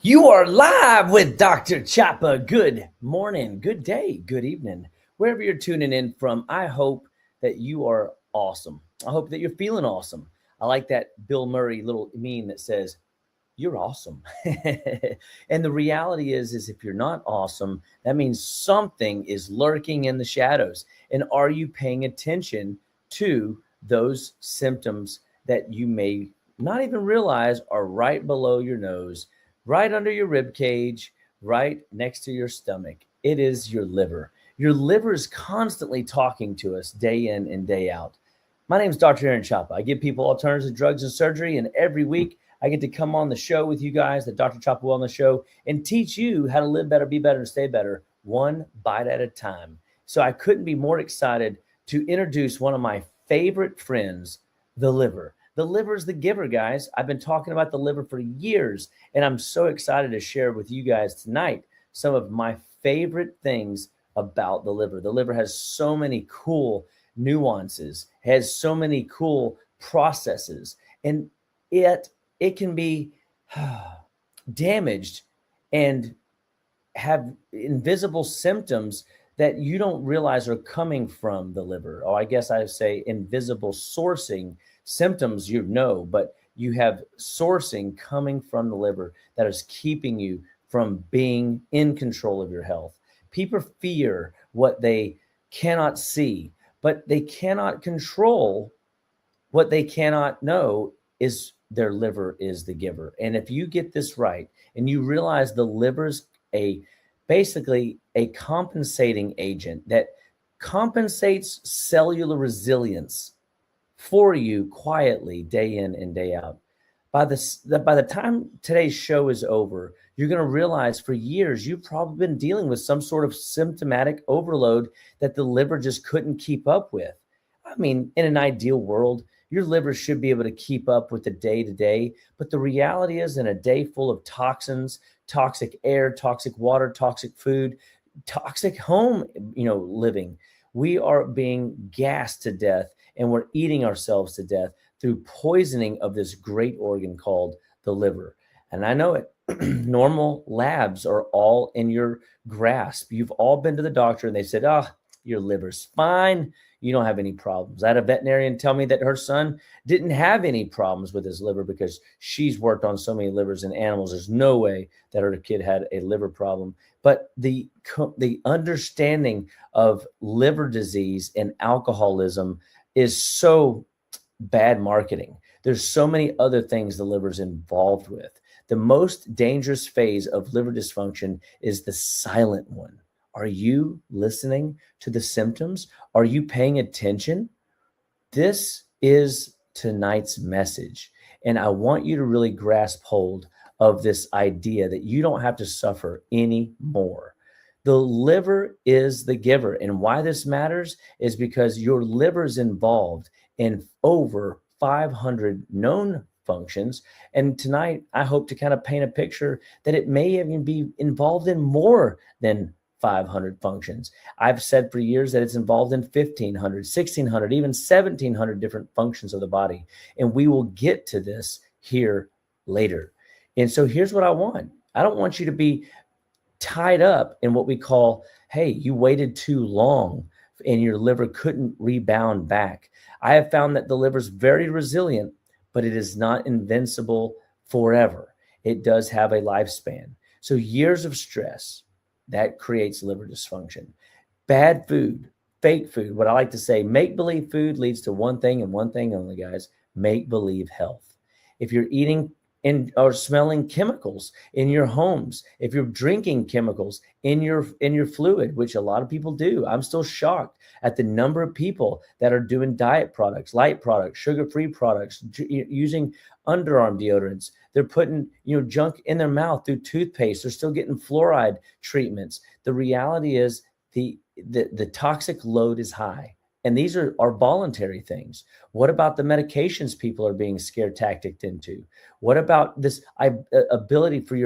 You are live with Dr. Chapa. Good morning, good day, good evening, wherever you're tuning in from. I hope that you are awesome. I hope that you're feeling awesome. I like that Bill Murray little meme that says, "You're awesome." And the reality is if you're not awesome, that means something is lurking in the shadows. And are you paying attention to those symptoms that you may not even realize are right below your nose, right under your rib cage, right next to your stomach? It is your liver. Your liver is constantly talking to us day in and day out. My name is Dr. Aaron Chapa. I give people alternatives to drugs and surgery, and every week I get to come on the show with you guys, the Dr. Chapa Wellness Show, and teach you how to live better, be better, and stay better, one bite at a time. So I couldn't be more excited to introduce one of my favorite friends, the liver. The liver is the giver, guys. I've been talking about the liver for years, and I'm so excited to share with you guys tonight some of my favorite things about the liver. The liver has so many cool nuances, has so many cool processes, and it can be damaged and have invisible symptoms that you don't realize are coming from the liver. Or I guess I say invisible sourcing symptoms, but you have sourcing coming from the liver that is keeping you from being in control of your health. People fear what they cannot see, but they cannot control what they cannot know is their liver is the giver. And if you get this right and you realize the liver's basically a compensating agent that compensates cellular resilience for you quietly day in and day out. By the time today's show is over, you're going to realize for years you've probably been dealing with some sort of symptomatic overload that the liver just couldn't keep up with. I mean, in an ideal world, your liver should be able to keep up with the day to day. But the reality is, in a day full of toxins, toxic air, toxic water, toxic food, toxic home, living, we are being gassed to death and we're eating ourselves to death through poisoning of this great organ called the liver. And I know it. Normal labs are all in your grasp. You've all been to the doctor and they said, "Oh, your liver's fine. You don't have any problems." I had a veterinarian tell me that her son didn't have any problems with his liver because she's worked on so many livers in animals. There's no way that her kid had a liver problem. But the understanding of liver disease and alcoholism is so bad marketing. There's so many other things the liver's involved with. The most dangerous phase of liver dysfunction is the silent one. Are you listening to the symptoms? Are you paying attention? This is tonight's message. And I want you to really grasp hold of this idea that you don't have to suffer anymore. The liver is the giver. And why this matters is because your liver is involved in over 500 known functions. And tonight, I hope to kind of paint a picture that it may even be involved in more than 500 functions. I've said for years that it's involved in 1,500, 1,600, even 1,700 different functions of the body. And we will get to this here later. And so here's what I want. I don't want you to be tied up in what we call, hey, you waited too long and your liver couldn't rebound back. I have found that the liver is very resilient, but it is not invincible forever. It does have a lifespan. So years of stress, that creates liver dysfunction. Bad food, fake food, what I like to say, make-believe food leads to one thing and one thing only, guys, make-believe health. If you're eating or smelling chemicals in your homes, if you're drinking chemicals in your fluid, which a lot of people do, I'm still shocked at the number of people that are doing diet products, light products, sugar-free products, using underarm deodorants. They're putting, junk in their mouth through toothpaste. They're still getting fluoride treatments. The reality is the toxic load is high. And these are voluntary things. What about the medications people are being scare tacticked into? What about this ability for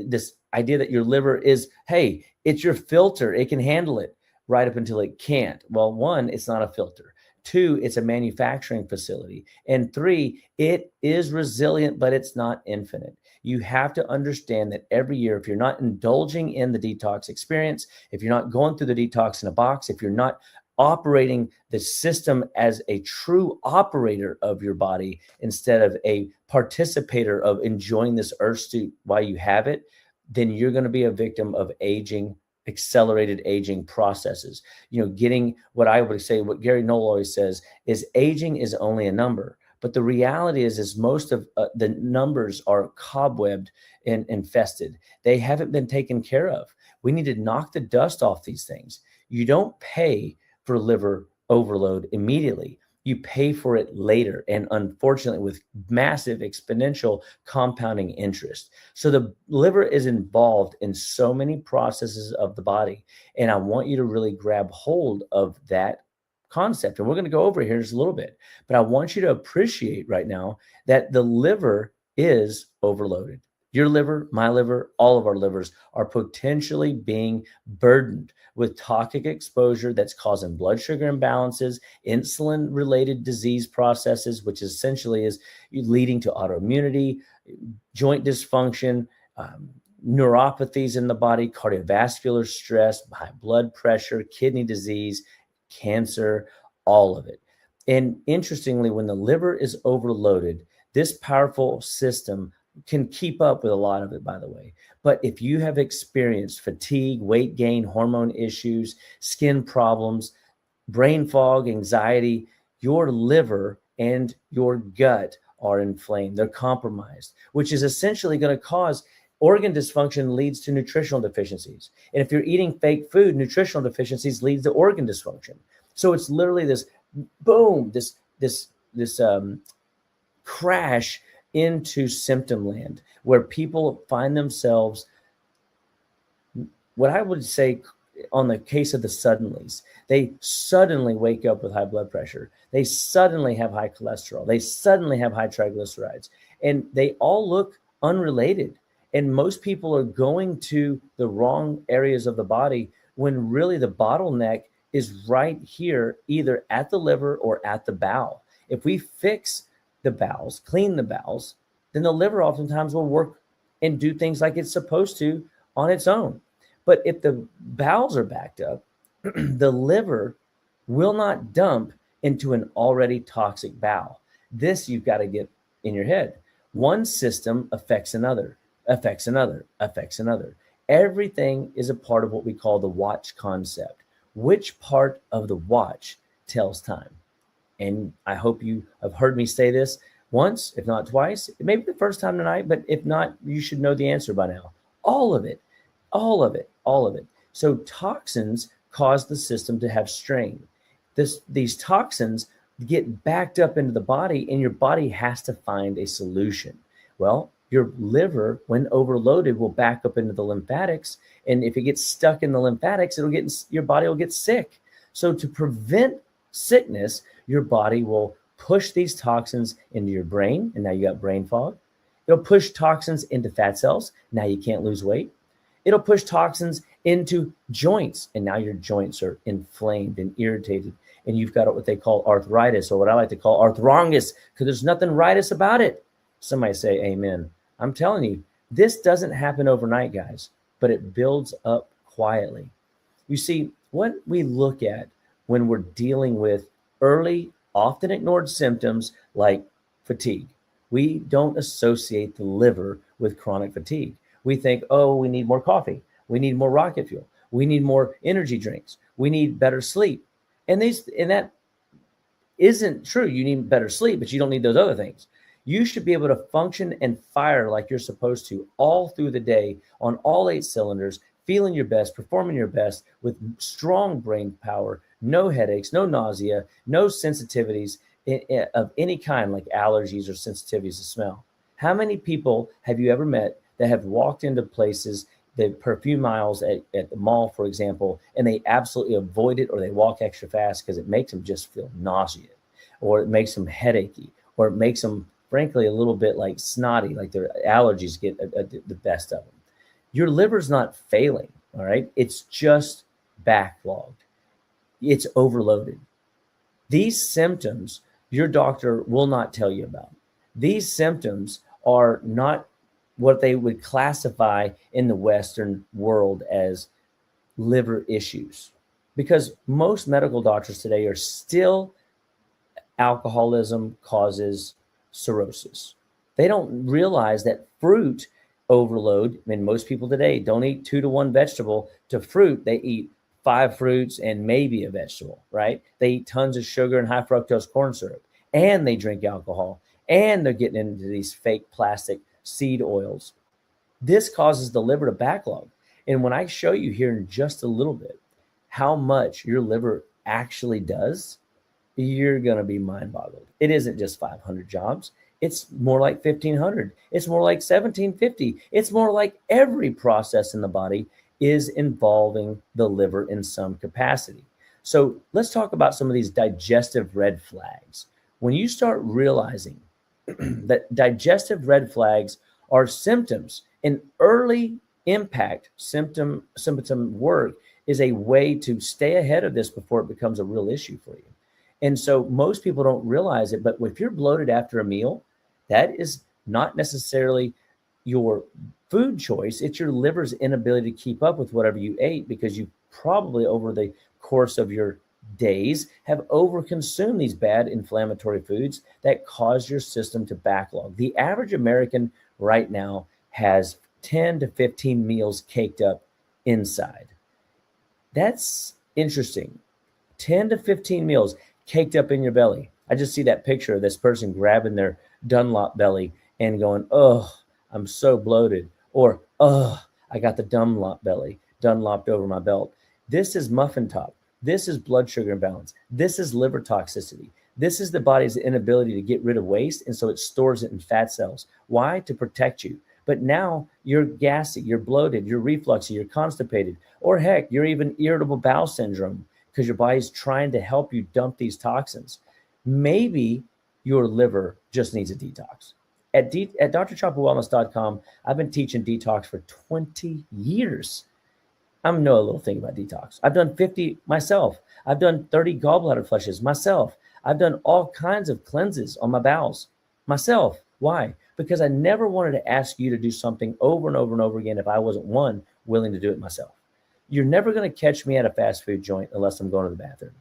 this idea that your liver is, hey, it's your filter. It can handle it right up until it can't. Well, one, it's not a filter. Two, it's a manufacturing facility. And three, it is resilient, but it's not infinite. You have to understand that every year, if you're not indulging in the detox experience, if you're not going through the detox in a box, if you're not operating the system as a true operator of your body instead of a participator of enjoying this earth suit while you have it, then you're going to be a victim of aging, accelerated aging processes. Getting what I would say, what Gary Knoll always says is aging is only a number. But the reality is most of the numbers are cobwebbed and infested. They haven't been taken care of. We need to knock the dust off these things. You don't pay for liver overload immediately. You pay for it later, and unfortunately with massive exponential compounding interest. So the liver is involved in so many processes of the body, and I want you to really grab hold of that concept. And we're going to go over here in just a little bit, but I want you to appreciate right now that the liver is overloaded. Your liver, my liver, all of our livers are potentially being burdened with toxic exposure that's causing blood sugar imbalances, insulin-related disease processes, which essentially is leading to autoimmunity, joint dysfunction, neuropathies in the body, cardiovascular stress, high blood pressure, kidney disease, cancer, all of it. And interestingly, when the liver is overloaded, this powerful system can keep up with a lot of it, by the way. But if you have experienced fatigue, weight gain, hormone issues, skin problems, brain fog, anxiety, your liver and your gut are inflamed. They're compromised, which is essentially going to cause organ dysfunction leads to nutritional deficiencies. And if you're eating fake food, nutritional deficiencies leads to organ dysfunction. So it's literally this boom, this crash into symptom land where people find themselves, what I would say on the case of the suddenlies, they suddenly wake up with high blood pressure. They suddenly have high cholesterol. They suddenly have high triglycerides, and they all look unrelated. And most people are going to the wrong areas of the body when really the bottleneck is right here, either at the liver or at the bowel. If we fix the bowels, clean the bowels, then the liver oftentimes will work and do things like it's supposed to on its own. But if the bowels are backed up, the liver will not dump into an already toxic bowel. This you've got to get in your head. One system affects another, affects another, affects another. Everything is a part of what we call the watch concept. Which part of the watch tells time? And I hope you have heard me say this once, if not twice, maybe the first time tonight, but if not, you should know the answer by now. All of it, all of it, all of it. So toxins cause the system to have strain. These toxins get backed up into the body, and your body has to find a solution. Well, your liver, when overloaded, will back up into the lymphatics. And if it gets stuck in the lymphatics, your body will get sick. So to prevent sickness, your body will push these toxins into your brain, and now you got brain fog. It'll push toxins into fat cells. Now you can't lose weight. It'll push toxins into joints, and now your joints are inflamed and irritated, and you've got what they call arthritis, or what I like to call arthrongus, because there's nothing rightus about it. Somebody say amen. I'm telling you, this doesn't happen overnight, guys, but it builds up quietly. You see, what we look at when we're dealing with early, often ignored symptoms like fatigue, we don't associate the liver with chronic fatigue. We think, oh, we need more coffee. We need more rocket fuel. We need more energy drinks. We need better sleep. And that isn't true. You need better sleep, but you don't need those other things. You should be able to function and fire like you're supposed to all through the day on all 8 cylinders, feeling your best, performing your best with strong brain power, no headaches, no nausea, no sensitivities of any kind like allergies or sensitivities to smell. How many people have you ever met that have walked into places, per few miles at the mall, for example, and they absolutely avoid it, or they walk extra fast because it makes them just feel nauseous, or it makes them headachy, or it makes them, frankly, a little bit like snotty, like their allergies get the best of them. Your liver's not failing, all right? It's just backlogged. It's overloaded. These symptoms, your doctor will not tell you about. These symptoms are not what they would classify in the Western world as liver issues. Because most medical doctors today are still alcoholism causes cirrhosis. They don't realize that fruit overload, I mean, most people today don't eat 2-to-1 vegetable to fruit. They eat 5 fruits and maybe a vegetable, right? They eat tons of sugar and high fructose corn syrup, and they drink alcohol, and they're getting into these fake plastic seed oils. This causes the liver to backlog. And when I show you here in just a little bit how much your liver actually does, you're going to be mind boggled. It isn't just 500 jobs. It's more like 1,500. It's more like 1,750. It's more like every process in the body is involving the liver in some capacity. So let's talk about some of these digestive red flags. When you start realizing that digestive red flags are symptoms, an early impact symptom work is a way to stay ahead of this before it becomes a real issue for you. And so most people don't realize it, but if you're bloated after a meal, that is not necessarily your food choice. It's your liver's inability to keep up with whatever you ate, because you probably over the course of your days have overconsumed these bad inflammatory foods that cause your system to backlog. The average American right now has 10 to 15 meals caked up inside. That's interesting. 10 to 15 meals caked up in your belly. I just see that picture of this person grabbing their Dunlop belly and going, oh, I'm so bloated. Or, oh, I got the Dunlop belly, Dunlopped over my belt. This is muffin top. This is blood sugar imbalance. This is liver toxicity. This is the body's inability to get rid of waste, and so it stores it in fat cells. Why? To protect you. But now you're gassy, you're bloated, you're refluxy, you're constipated, or heck, you're even irritable bowel syndrome because your body's trying to help you dump these toxins. Maybe your liver just needs a detox. At drchapawellness.com, I've been teaching detox for 20 years. I know a little thing about detox. I've done 50 myself. I've done 30 gallbladder flushes myself. I've done all kinds of cleanses on my bowels myself. Why? Because I never wanted to ask you to do something over and over and over again if I wasn't, one, willing to do it myself. You're never going to catch me at a fast food joint unless I'm going to the bathroom.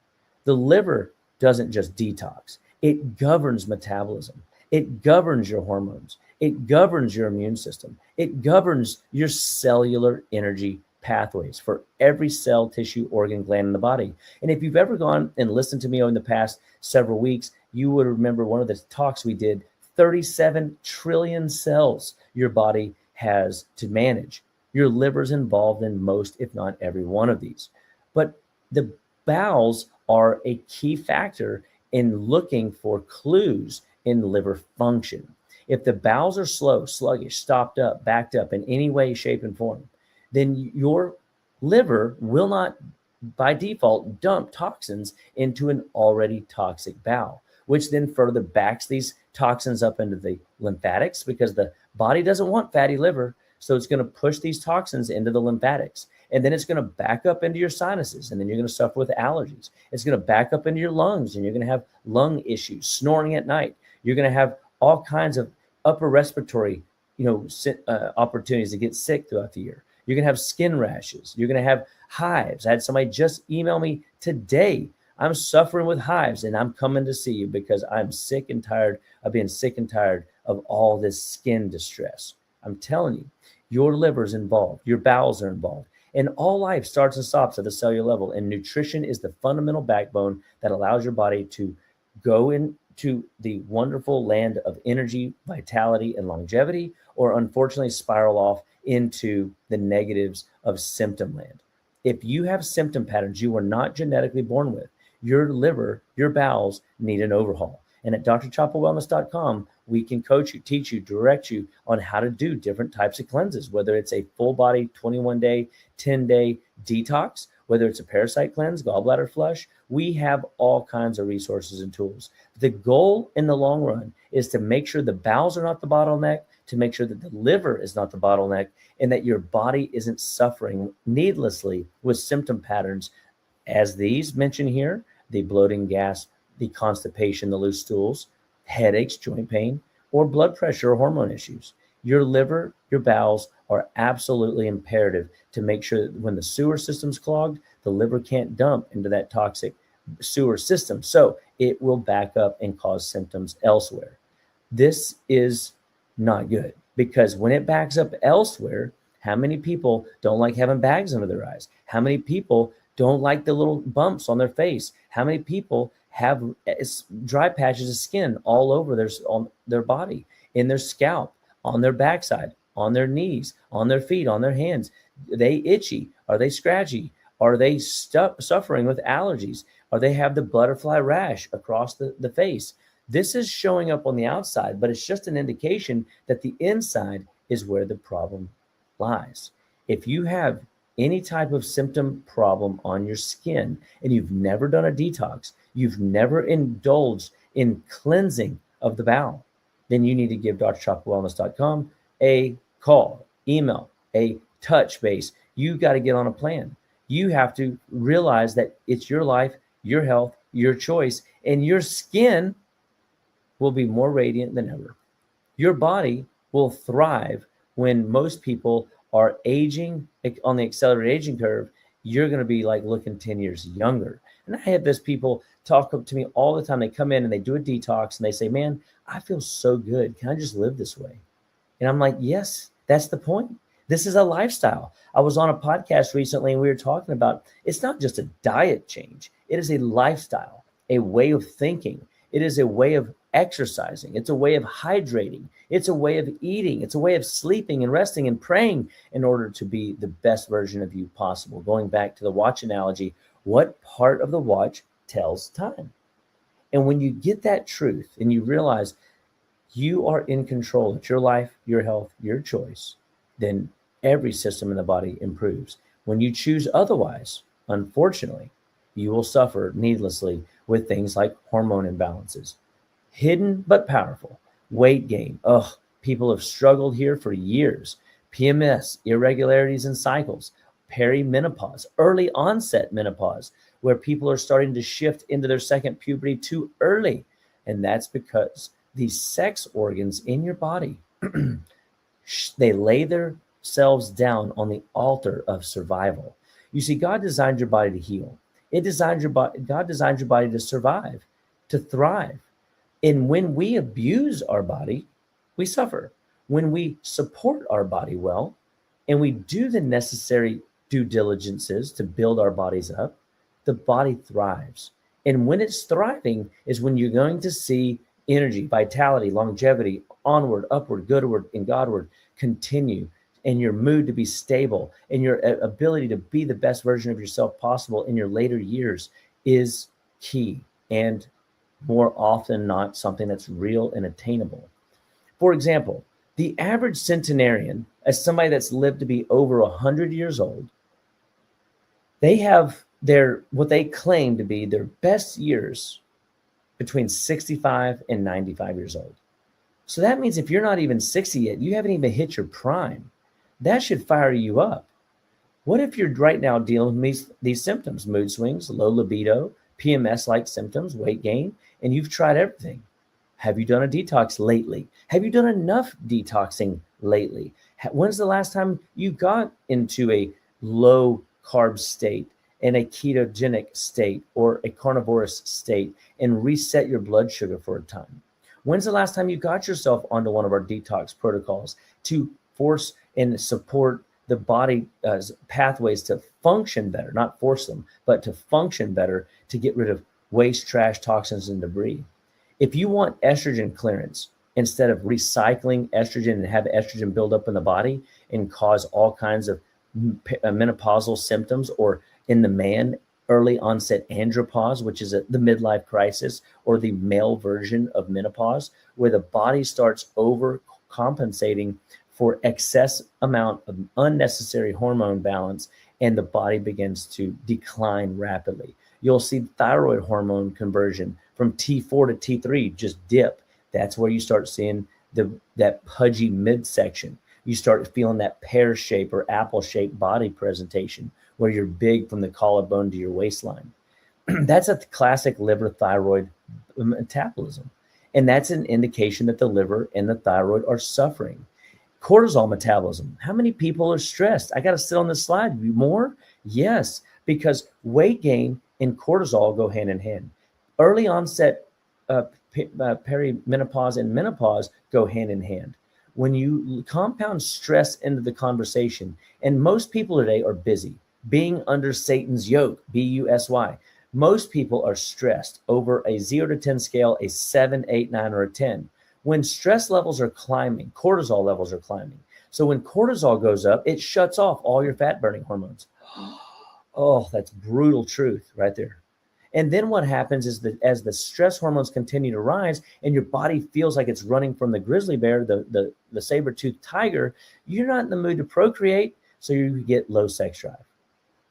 The liver doesn't just detox. It governs metabolism. It governs your hormones. It governs your immune system. It governs your cellular energy pathways for every cell, tissue, organ, gland in the body. And if you've ever gone and listened to me in the past several weeks, you would remember one of the talks we did, 37 trillion cells your body has to manage. Your liver's involved in most, if not every one of these. But the bowels are a key factor in looking for clues in liver function. If the bowels are slow, sluggish, stopped up, backed up in any way, shape, and form, then your liver will not, by default, dump toxins into an already toxic bowel, which then further backs these toxins up into the lymphatics because the body doesn't want fatty liver. So it's going to push these toxins into the lymphatics. And then it's going to back up into your sinuses. And then you're going to suffer with allergies. It's going to back up into your lungs, and you're going to have lung issues, snoring at night. You're going to have all kinds of upper respiratory, opportunities to get sick throughout the year. You're going to have skin rashes. You're going to have hives. I had somebody just email me today. I'm suffering with hives, and I'm coming to see you because I'm sick and tired of being sick and tired of all this skin distress. I'm telling you, your liver's involved. Your bowels are involved. And all life starts and stops at the cellular level. And nutrition is the fundamental backbone that allows your body to go into the wonderful land of energy, vitality, and longevity, or unfortunately spiral off into the negatives of symptom land. If you have symptom patterns you were not genetically born with, your liver, your bowels need an overhaul. And at drchapawellness.com, we can coach you, teach you, direct you on how to do different types of cleanses, whether it's a full body 21-day, 10-day detox, whether it's a parasite cleanse, gallbladder flush. We have all kinds of resources and tools. The goal in the long run is to make sure the bowels are not the bottleneck, to make sure that the liver is not the bottleneck, and that your body isn't suffering needlessly with symptom patterns as these mentioned here, the bloating, gas, the constipation, the loose stools, headaches, joint pain, or blood pressure or hormone issues. Your liver, your bowels are absolutely imperative to make sure that when the sewer system's clogged, the liver can't dump into that toxic sewer system. So it will back up and cause symptoms elsewhere. This is not good because when it backs up elsewhere, how many people don't like having bags under their eyes? How many people don't like the little bumps on their face? How many people have dry patches of skin all over on their body, in their scalp, on their backside, on their knees, on their feet, on their hands? Are they itchy? Are they scratchy? Are they suffering with allergies? Or they have the butterfly rash across the face? This is showing up on the outside, but it's just an indication that the inside is where the problem lies. If you have any type of symptom problem on your skin and you've never done a detox, you've never indulged in cleansing of the bowel, then you need to give drchapawellness.com a call, email, a touch base. You got to get on a plan. You have to realize that it's your life, your health, your choice, and your skin will be more radiant than ever. Your body will thrive when most people are aging on the accelerated aging curve. You're going to be like looking 10 years younger. And I have this people talk up to me all the time. They come in and they do a detox and they say, man, I feel so good. Can I just live this way? And I'm like, yes, that's the point. This is a lifestyle. I was on a podcast recently and we were talking about it's not just a diet change. It is a lifestyle, a way of thinking. It is a way of exercising. It's a way of hydrating. It's a way of eating. It's a way of sleeping and resting and praying in order to be the best version of you possible. Going back to the watch analogy, what part of the watch tells time? And when you get that truth and you realize you are in control of your life, your health, your choice, then every system in the body improves. When you choose otherwise, unfortunately, you will suffer needlessly with things like hormone imbalances. Hidden but powerful. Weight gain. People have struggled here for years. PMS, irregularities in cycles, perimenopause, early onset menopause, where people are starting to shift into their second puberty too early. And that's because the sex organs in your body, they lay themselves down on the altar of survival. You see, God designed your body to heal. God designed your body to survive, to thrive. And when we abuse our body, we suffer. When we support our body well, and we do the necessary due diligences to build our bodies up, the body thrives. And when it's thriving is when you're going to see energy, vitality, longevity, onward, upward, goodward, and Godward continue, and your mood to be stable, and your ability to be the best version of yourself possible in your later years is key, and more often than not, something that's real and attainable. For example, the average centenarian, as somebody that's lived to be over 100 years old, they have what they claim to be their best years between 65 and 95 years old. So that means if you're not even 60 yet, you haven't even hit your prime. That should fire you up. What if you're right now dealing with these symptoms, mood swings, low libido, PMS-like symptoms, weight gain, and you've tried everything? Have you done a detox lately? Have you done enough detoxing lately? When's the last time you got into a low carb state and a ketogenic state or a carnivorous state and reset your blood sugar for a time? When's the last time you got yourself onto one of our detox protocols to force and support the body pathways to function better, not force them, but to function better, to get rid of waste, trash, toxins, and debris? If you want estrogen clearance, instead of recycling estrogen and have estrogen build up in the body and cause all kinds of menopausal symptoms, or in the man, early onset andropause, which is the midlife crisis or the male version of menopause, where the body starts overcompensating for excess amount of unnecessary hormone balance, and the body begins to decline rapidly. You'll see thyroid hormone conversion from T4 to T3 just dip. That's where you start seeing that pudgy midsection. You start feeling that pear shape or apple shaped body presentation where you're big from the collarbone to your waistline. That's a classic liver thyroid metabolism. And that's an indication that the liver and the thyroid are suffering. Cortisol metabolism. How many people are stressed? I got to sit on this slide. More? Yes, because weight gain and cortisol go hand in hand. Early onset perimenopause and menopause go hand in hand. When you compound stress into the conversation, and most people today are busy, being under Satan's yoke, BUSY. Most people are stressed over a 0 to 10 scale, a 7, 8, 9, or a 10. When stress levels are climbing, cortisol levels are climbing. So when cortisol goes up, it shuts off all your fat burning hormones. Oh, that's brutal truth right there. And then what happens is that as the stress hormones continue to rise and your body feels like it's running from the grizzly bear, the saber-toothed tiger, you're not in the mood to procreate, so you get low sex drive.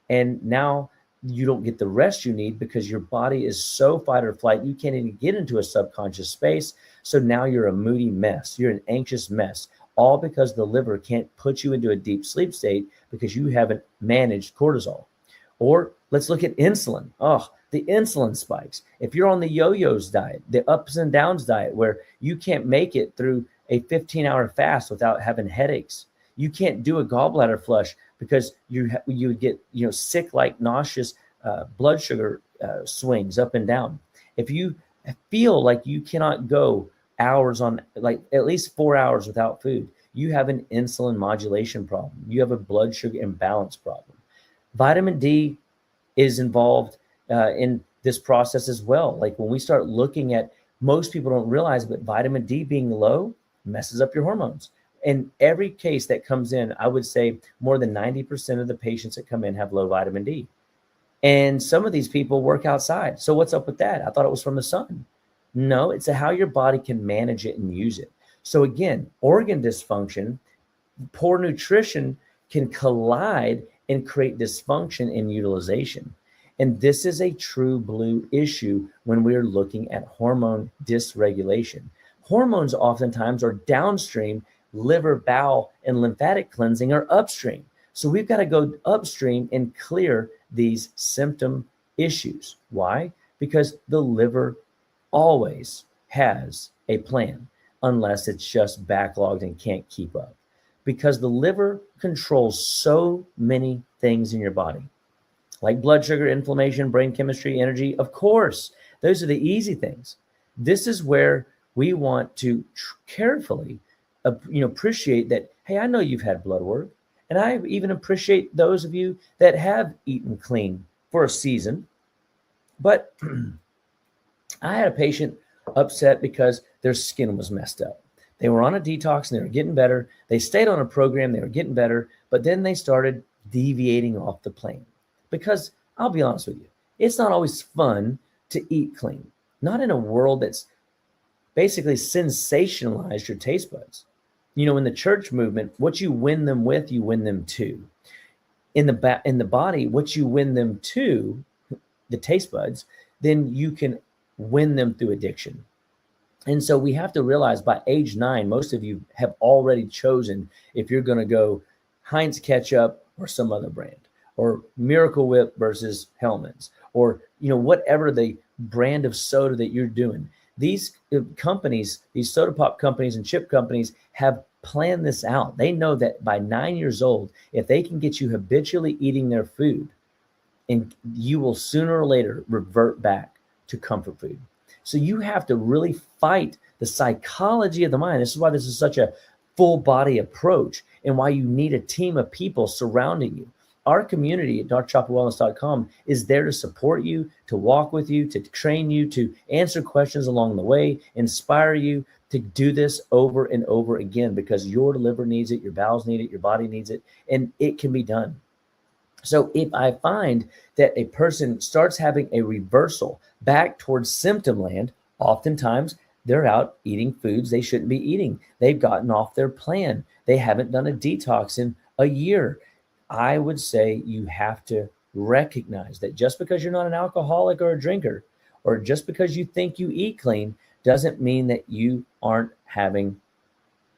And now you don't get the rest you need because your body is so fight or flight, you can't even get into a subconscious space. So now you're a moody mess. You're an anxious mess, all because the liver can't put you into a deep sleep state because you haven't managed cortisol. Or let's look at insulin. Oh, the insulin spikes. If you're on the yo-yos diet, the ups and downs diet, where you can't make it through a 15-hour fast without having headaches. You can't do a gallbladder flush because you get sick, like nauseous blood sugar swings up and down. If you feel like you cannot go hours on, like at least 4 hours without food, you have an insulin modulation problem. You have a blood sugar imbalance problem. Vitamin D is involved in this process as well. Like when we start looking at, most people don't realize, but vitamin D being low messes up your hormones. In every case that comes in, I would say more than 90% of the patients that come in have low vitamin D. And some of these people work outside. So what's up with that? I thought it was from the sun. No, it's how your body can manage it and use it. So again, organ dysfunction, poor nutrition can collide and create dysfunction in utilization. And this is a true blue issue when we're looking at hormone dysregulation. Hormones oftentimes are downstream. Liver, bowel, and lymphatic cleansing are upstream. So we've got to go upstream and clear these symptom issues. Why? Because the liver always has a plan, unless it's just backlogged and can't keep up. Because the liver controls so many things in your body, like blood sugar, inflammation, brain chemistry, energy. Of course, those are the easy things. This is where we want to carefully appreciate that, hey, I know you've had blood work, and I even appreciate those of you that have eaten clean for a season. But I had a patient upset because their skin was messed up. They were on a detox and they were getting better. They stayed on a program, they were getting better, but then they started deviating off the plane. Because I'll be honest with you, it's not always fun to eat clean. Not in a world that's basically sensationalized your taste buds. In the church movement, what you win them with, you win them to. In the body, what you win them to, the taste buds, then you can win them through addiction. And so we have to realize by age 9, most of you have already chosen if you're going to go Heinz ketchup or some other brand, or Miracle Whip versus Hellmann's, or whatever the brand of soda that you're doing. These companies, these soda pop companies and chip companies have planned this out. They know that by 9 years old, if they can get you habitually eating their food, and you will sooner or later revert back to comfort food. So you have to really fight the psychology of the mind. This is why this is such a full body approach, and why you need a team of people surrounding you. Our community at drchapawellness.com is there to support you, to walk with you, to train you, to answer questions along the way, inspire you to do this over and over again, because your liver needs it, your bowels need it, your body needs it, and it can be done. So if I find that a person starts having a reversal back towards symptom land, oftentimes they're out eating foods they shouldn't be eating. They've gotten off their plan. They haven't done a detox in a year. I would say you have to recognize that just because you're not an alcoholic or a drinker, or just because you think you eat clean, doesn't mean that you aren't having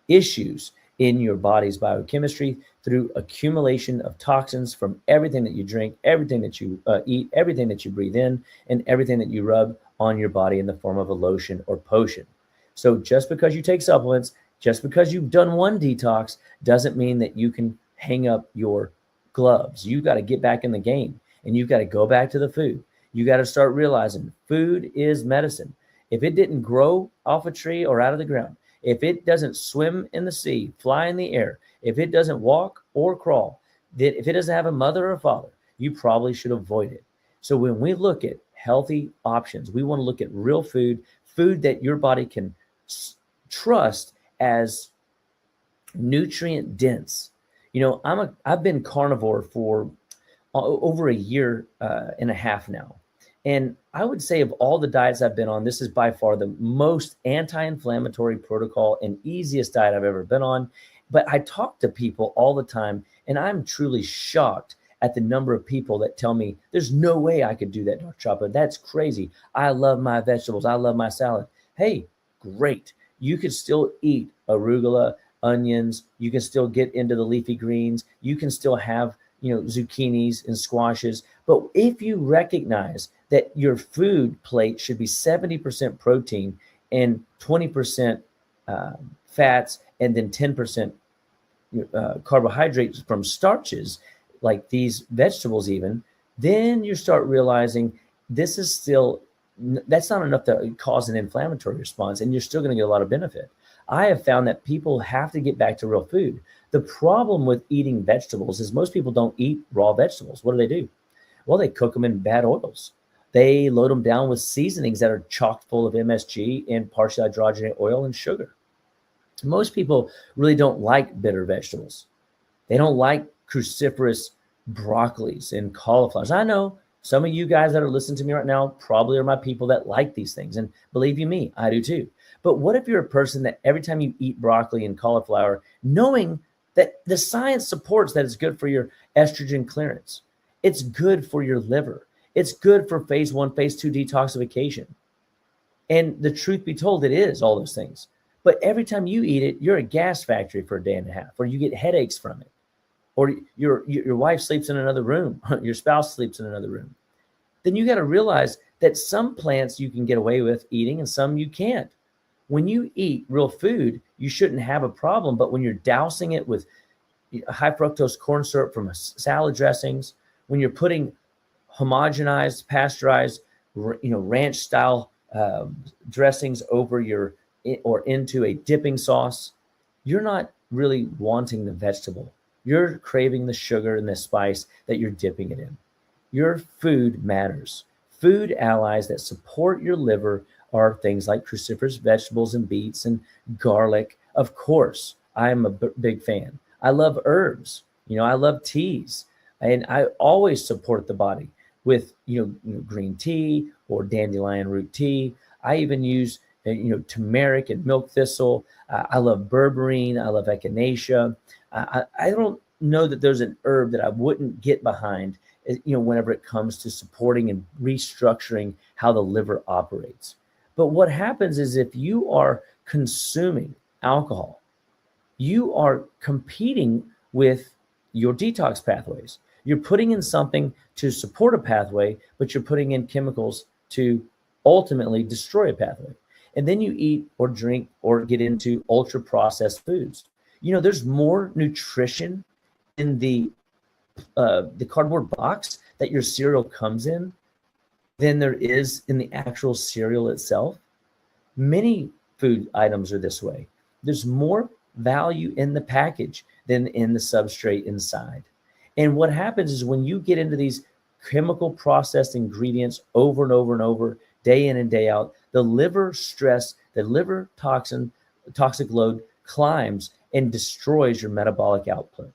issues in your body's biochemistry through accumulation of toxins from everything that you drink, everything that you eat, everything that you breathe in, and everything that you rub on your body in the form of a lotion or potion. So just because you take supplements, Just because you've done one detox doesn't mean that you can hang up your gloves. You got to get back in the game, and you've got to go back to the food. You got to start realizing food is medicine. If it didn't grow off a tree or out of the ground, if it doesn't swim in the sea, fly in the air, if it doesn't walk or crawl, if it doesn't have a mother or father, you probably should avoid it. So when we look at healthy options, we want to look at real food, food that your body can trust as nutrient dense. I've been carnivore for over a year and a half now. And I would say of all the diets I've been on, this is by far the most anti-inflammatory protocol and easiest diet I've ever been on. But I talk to people all the time, and I'm truly shocked at the number of people that tell me, there's no way I could do that, Dr. Chapa. That's crazy. I love my vegetables. I love my salad. Hey, great. You could still eat arugula, onions. You can still get into the leafy greens. You can still have, zucchinis and squashes. But if you recognize that your food plate should be 70% protein and 20% fats, and then 10% carbohydrates from starches, like these vegetables even, then you start realizing that's not enough to cause an inflammatory response, and you're still going to get a lot of benefit. I have found that people have to get back to real food. The problem with eating vegetables is most people don't eat raw vegetables. What do? Well, they cook them in bad oils. They load them down with seasonings that are chock full of MSG and partially hydrogenated oil and sugar. Most people really don't like bitter vegetables. They don't like cruciferous broccolis and cauliflowers. I know some of you guys that are listening to me right now probably are my people that like these things. And believe you me, I do too. But what if you're a person that every time you eat broccoli and cauliflower, knowing that the science supports that it's good for your estrogen clearance, it's good for your liver, it's good for phase 1, phase 2 detoxification. And the truth be told, it is all those things. But every time you eat it, you're a gas factory for a day and a half, or you get headaches from it, or your wife sleeps in another room, your spouse sleeps in another room. Then you got to realize that some plants you can get away with eating and some you can't. When you eat real food, you shouldn't have a problem. But when you're dousing it with high fructose corn syrup from salad dressings, when you're putting homogenized, pasteurized, ranch style dressings over or into a dipping sauce, you're not really wanting the vegetable. You're craving the sugar and the spice that you're dipping it in. Your food matters. Food allies that support your liver are things like cruciferous vegetables and beets and garlic. Of course, I'm a big fan. I love herbs. I love teas. And I always support the body with, green tea or dandelion root tea. I even use, turmeric and milk thistle. I love berberine. I love echinacea. I don't know that there's an herb that I wouldn't get behind, whenever it comes to supporting and restructuring how the liver operates. But what happens is if you are consuming alcohol, you are competing with your detox pathways. You're putting in something to support a pathway, but you're putting in chemicals to ultimately destroy a pathway. And then you eat or drink or get into ultra processed foods. There's more nutrition in the cardboard box that your cereal comes in than there is in the actual cereal itself. Many food items are this way. There's more value in the package than in the substrate inside. And what happens is when you get into these chemical processed ingredients over and over and over, day in and day out, the liver stress, the liver toxic load climbs and destroys your metabolic output.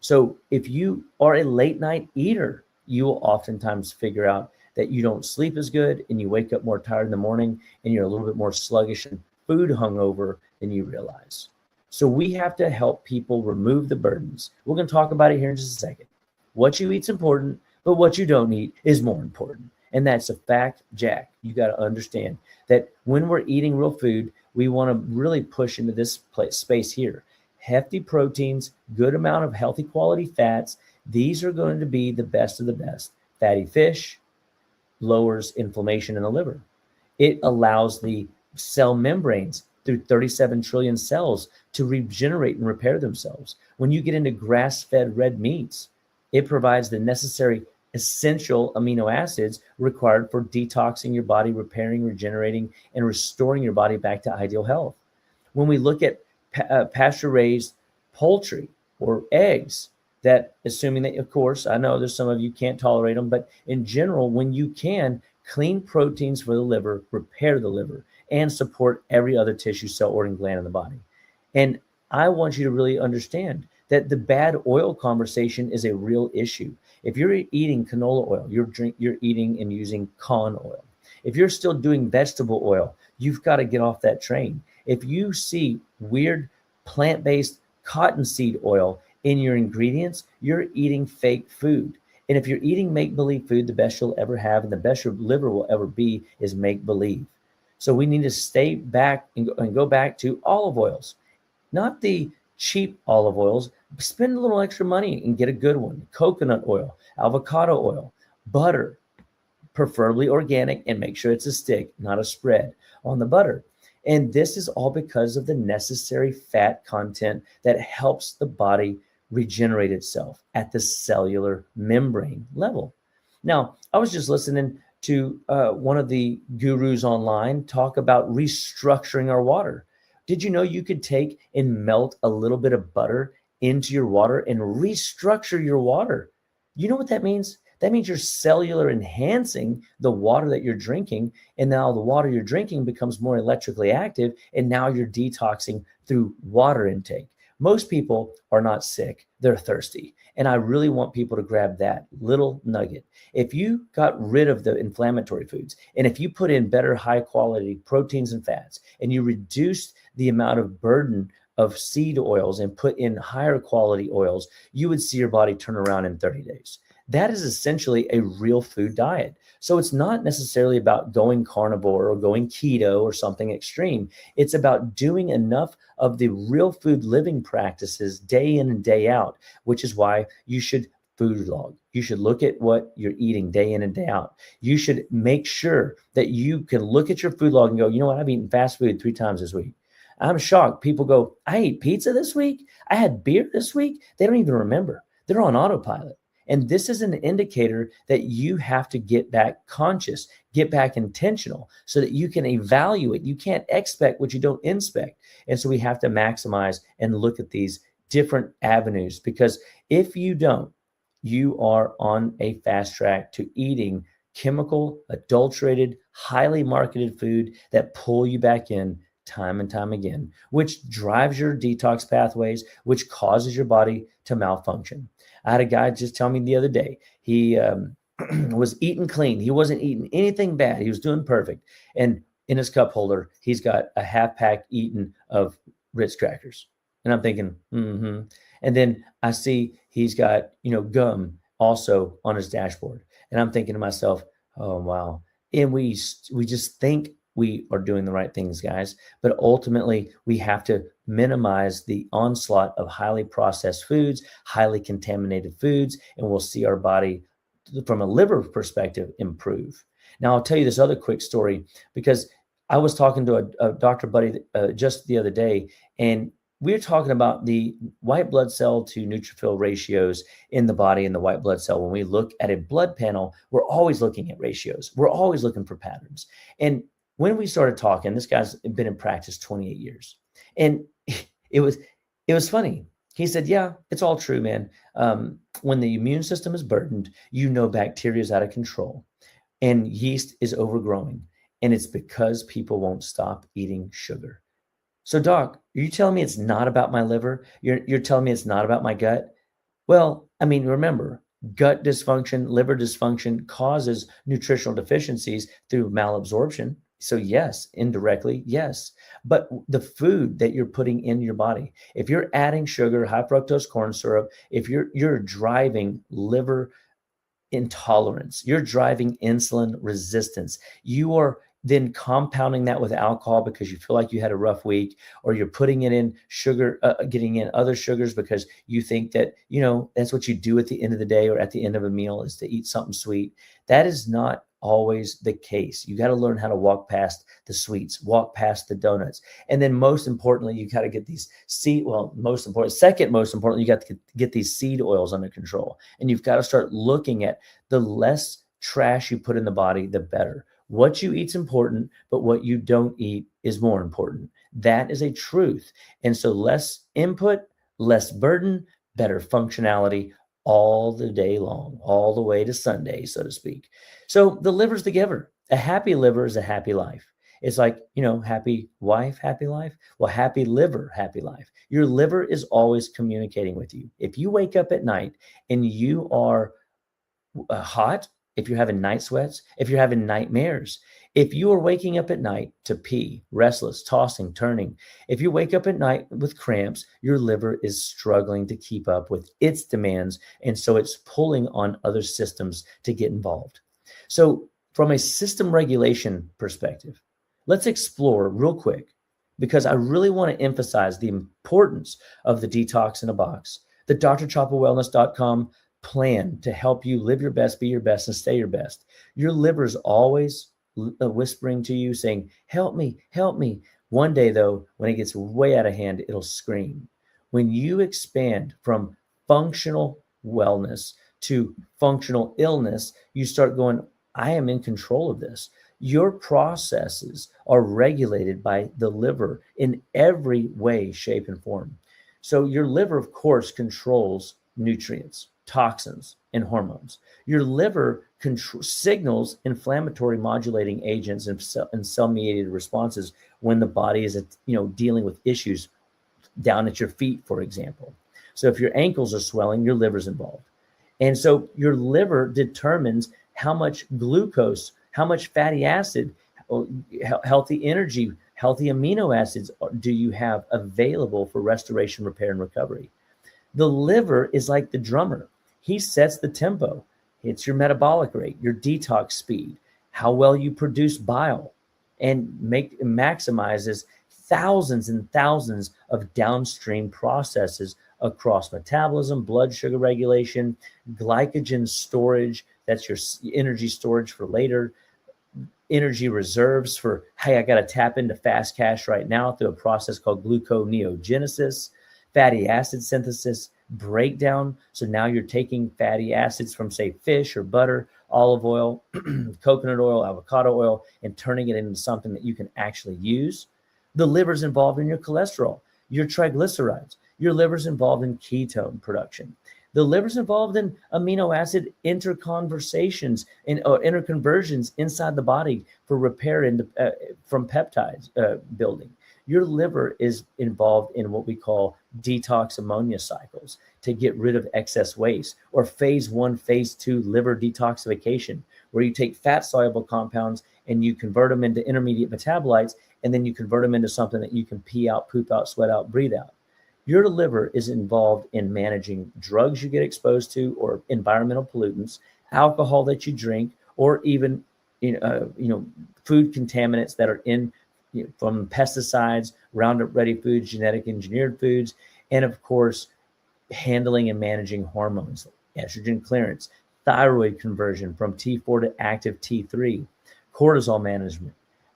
So if you are a late night eater, you will oftentimes figure out that you don't sleep as good and you wake up more tired in the morning and you're a little bit more sluggish and food hungover than you realize. So we have to help people remove the burdens. We're going to talk about it here in just a second. What you eat's important, but what you don't eat is more important. And that's a fact, Jack. You got to understand that when we're eating real food, we want to really push into this space here. Hefty proteins, good amount of healthy quality fats. These are going to be the best of the best. Fatty fish lowers inflammation in the liver. It allows the cell membranes through 37 trillion cells to regenerate and repair themselves. When you get into grass-fed red meats, it provides the necessary essential amino acids required for detoxing your body, repairing, regenerating, and restoring your body back to ideal health. When we look at pasture-raised poultry or eggs, that assuming that, of course, I know there's some of you can't tolerate them, but in general, when you can, clean proteins for the liver, repair the liver, and support every other tissue, cell, organ, gland in the body. And I want you to really understand that the bad oil conversation is a real issue. If you're eating canola oil, you're eating and using corn oil. If you're still doing vegetable oil, you've got to get off that train. If you see weird plant-based cottonseed oil in your ingredients, you're eating fake food. And if you're eating make-believe food, the best you'll ever have and the best your liver will ever be is make-believe. So we need to stay back and go back to olive oils, not the cheap olive oils. Spend a little extra money and get a good one. Coconut oil, avocado oil, butter, preferably organic, and make sure it's a stick, not a spread on the butter. And this is all because of the necessary fat content that helps the body regenerate itself at the cellular membrane level. Now, I was just listening to one of the gurus online talk about restructuring our water. Did you know you could take and melt a little bit of butter into your water and restructure your water? You know what that means? That means you're cellular enhancing the water that you're drinking. And now the water you're drinking becomes more electrically active. And now you're detoxing through water intake. Most people are not sick, they're thirsty. And I really want people to grab that little nugget. If you got rid of the inflammatory foods, and if you put in better high quality proteins and fats, and you reduced the amount of burden of seed oils and put in higher quality oils, you would see your body turn around in 30 days. That is essentially a real food diet. So it's not necessarily about going carnivore or going keto or something extreme. It's about doing enough of the real food living practices day in and day out, which is why you should food log. You should look at what you're eating day in and day out. You should make sure that you can look at your food log and go, you know what, I've eaten fast food 3 times this week. I'm shocked. People go, I ate pizza this week. I had beer this week. They don't even remember. They're on autopilot. And this is an indicator that you have to get back conscious, get back intentional so that you can evaluate. You can't expect what you don't inspect. And so we have to maximize and look at these different avenues, because if you don't, you are on a fast track to eating chemical, adulterated, highly marketed food that pull you back in time and time again, which drives your detox pathways, which causes your body to malfunction. I had a guy just tell me the other day, he was eating clean. He wasn't eating anything bad. He was doing perfect. And in his cup holder, he's got a half pack eaten of Ritz crackers. And I'm thinking, And then I see he's got, gum also on his dashboard. And I'm thinking to myself, oh, wow. And we just think we are doing the right things, guys. But ultimately, we have to minimize the onslaught of highly processed foods, highly contaminated foods, and we'll see our body, from a liver perspective, improve. Now, I'll tell you this other quick story, because I was talking to a doctor buddy just the other day, and we were talking about the white blood cell to neutrophil ratios in the body and the white blood cell. When we look at a blood panel, we're always looking at ratios. We're always looking for patterns. And when we started talking, this guy's been in practice 28 years. And it was funny. He said, yeah, it's all true, man. When the immune system is burdened, bacteria is out of control and yeast is overgrowing. And it's because people won't stop eating sugar. So, doc, are you telling me it's not about my liver? You're telling me it's not about my gut? Well, remember, gut dysfunction, liver dysfunction causes nutritional deficiencies through malabsorption. So yes, indirectly, yes. But the food that you're putting in your body, if you're adding sugar, high fructose corn syrup, if you're driving liver intolerance, you're driving insulin resistance, you are then compounding that with alcohol because you feel like you had a rough week, or you're putting it in sugar, getting in other sugars because you think that, that's what you do at the end of the day or at the end of a meal is to eat something sweet. That is not always the case. You got to learn how to walk past the sweets, walk past the donuts. And then most importantly, you got to get these second most important, you got to get these seed oils under control. And you've got to start looking at the less trash you put in the body, the better. What you eat's important, but what you don't eat is more important. That is a truth. And so less input, less burden, better functionality all the day long, all the way to Sunday, so to speak. So the liver's the giver. A happy liver is a happy life. It's like, happy wife, happy life. Well, happy liver, happy life. Your liver is always communicating with you. If you wake up at night and you are hot, if you're having night sweats, if you're having nightmares, if you are waking up at night to pee, restless, tossing, turning, if you wake up at night with cramps, your liver is struggling to keep up with its demands. And so it's pulling on other systems to get involved. So from a system regulation perspective, let's explore real quick, because I really want to emphasize the importance of the detox in a box, the drchapawellness.com plan to help you live your best, be your best, and stay your best. Your liver's always whispering to you saying, help me, help me. One day though, when it gets way out of hand, it'll scream. When you expand from functional wellness to functional illness, you start going, I am in control of this. Your processes are regulated by the liver in every way, shape, and form. So your liver, of course, controls nutrients, toxins, and hormones. Your liver signals inflammatory modulating agents and cell-mediated responses when the body is, dealing with issues down at your feet, for example. So if your ankles are swelling, your liver's involved. And so your liver determines how much glucose, how much fatty acid, healthy energy, healthy amino acids do you have available for restoration, repair, and recovery. The liver is like the drummer. He sets the tempo. It's your metabolic rate, your detox speed, how well you produce bile, and maximizes thousands and thousands of downstream processes across metabolism, blood sugar regulation, glycogen storage, that's your energy storage for later, energy reserves for, hey, I got to tap into fast cash right now through a process called gluconeogenesis, fatty acid synthesis, breakdown. So now you're taking fatty acids from, say, fish or butter, olive oil, coconut oil, avocado oil, and turning it into something that you can actually use. The liver's involved in your cholesterol, your triglycerides. Your liver's involved in ketone production. The liver's involved in amino acid interconversions and interconversions inside the body for repair from peptides building. Your liver is involved in what we call detox ammonia cycles to get rid of excess waste, or phase 1, phase 2 liver detoxification, where you take fat soluble compounds and you convert them into intermediate metabolites, and then you convert them into something that you can pee out, poop out, sweat out, breathe out. Your liver is involved in managing drugs you get exposed to, or environmental pollutants, alcohol that you drink, or even food contaminants that are in from pesticides, Roundup Ready foods, genetic engineered foods, and of course, handling and managing hormones, estrogen clearance, thyroid conversion from T4 to active T3, cortisol management.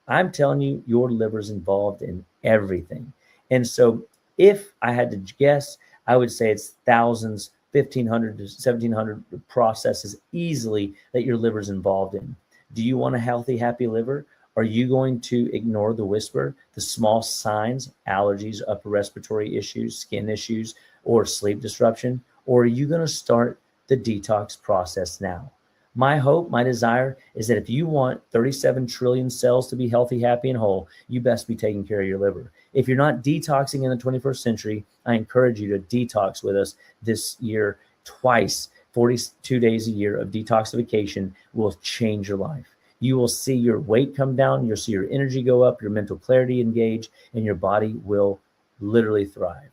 I'm telling you, your liver's involved in everything. And so if I had to guess, I would say it's thousands, 1,500 to 1,700 processes easily that your liver's involved in. Do you want a healthy, happy liver? Are you going to ignore the whisper, the small signs, allergies, upper respiratory issues, skin issues, or sleep disruption? Or are you going to start the detox process now? My hope, my desire is that if you want 37 trillion cells to be healthy, happy, and whole, you best be taking care of your liver. If you're not detoxing in the 21st century, I encourage you to detox with us this year twice. 42 days a year of detoxification will change your life. You will see your weight come down, you'll see your energy go up, your mental clarity engage, and your body will literally thrive.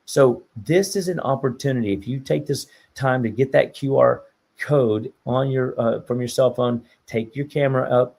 So this is an opportunity. If you take this time to get that QR code on your from your cell phone, take your camera up,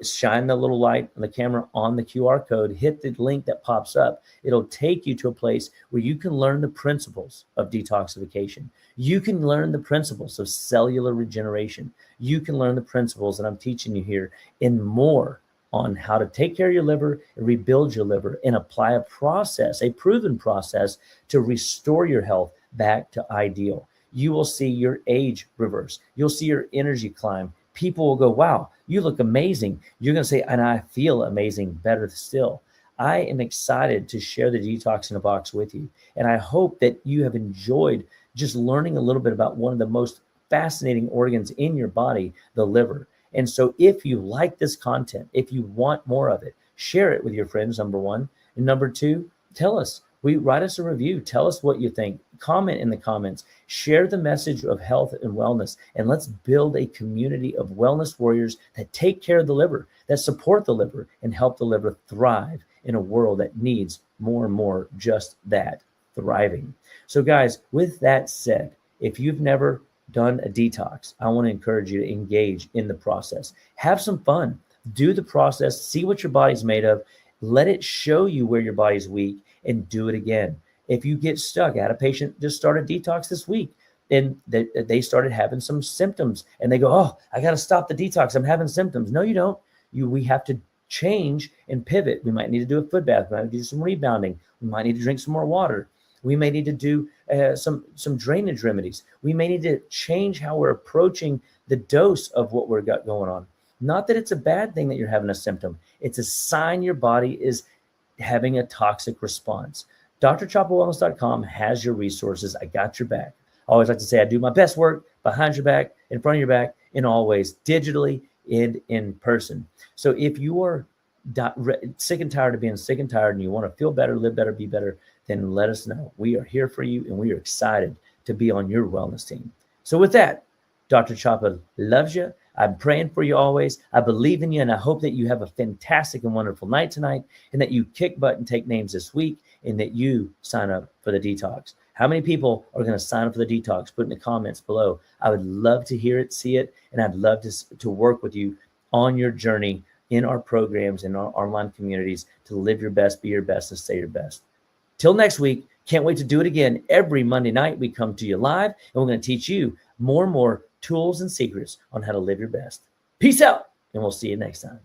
shine the little light on the camera on the QR code, hit the link that pops up. It'll take you to a place where you can learn the principles of detoxification. You can learn the principles of cellular regeneration. You can learn the principles that I'm teaching you here and more on how to take care of your liver and rebuild your liver and apply a process, a proven process to restore your health back to ideal. You will see your age reverse. You'll see your energy climb. People will go, wow, you look amazing. You're going to say, and I feel amazing, better still. I am excited to share the Detox in a Box with you. And I hope that you have enjoyed just learning a little bit about one of the most fascinating organs in your body, the liver. And so if you like this content, if you want more of it, share it with your friends, number one. And number two, tell us. Write us a review. Tell us what you think. Comment in the comments. Share the message of health and wellness. And let's build a community of wellness warriors that take care of the liver, that support the liver, and help the liver thrive in a world that needs more and more just that, thriving. So guys, with that said, if you've never done a detox, I want to encourage you to engage in the process. Have some fun. Do the process. See what your body's made of. Let it show you where your body's weak and do it again. If you get stuck, I had a patient just started detox this week and they started having some symptoms and they go, oh, I got to stop the detox. I'm having symptoms. No, you don't. We have to change and pivot. We might need to do a foot bath. We might need to do some rebounding. We might need to drink some more water. We may need to do some drainage remedies. We may need to change how we're approaching the dose of what we've got going on. Not that it's a bad thing that you're having a symptom. It's a sign your body is having a toxic response. DrChapaWellness.com has your resources. I got your back. I always like to say I do my best work behind your back, in front of your back, and always digitally and in person. So if you are sick and tired of being sick and tired and you want to feel better, live better, be better, then let us know. We are here for you and we are excited to be on your wellness team. So with that, Dr. Chapa loves you. I'm praying for you always. I believe in you, and I hope that you have a fantastic and wonderful night tonight, and that you kick butt and take names this week, and that you sign up for the detox. How many people are going to sign up for the detox? Put in the comments below. I would love to hear it, see it, and I'd love to work with you on your journey in our programs, in our online communities, to live your best, be your best, and stay your best. Till next week, can't wait to do it again. Every Monday night, we come to you live, and we're going to teach you more and more tools and secrets on how to live your best. Peace out, and we'll see you next time.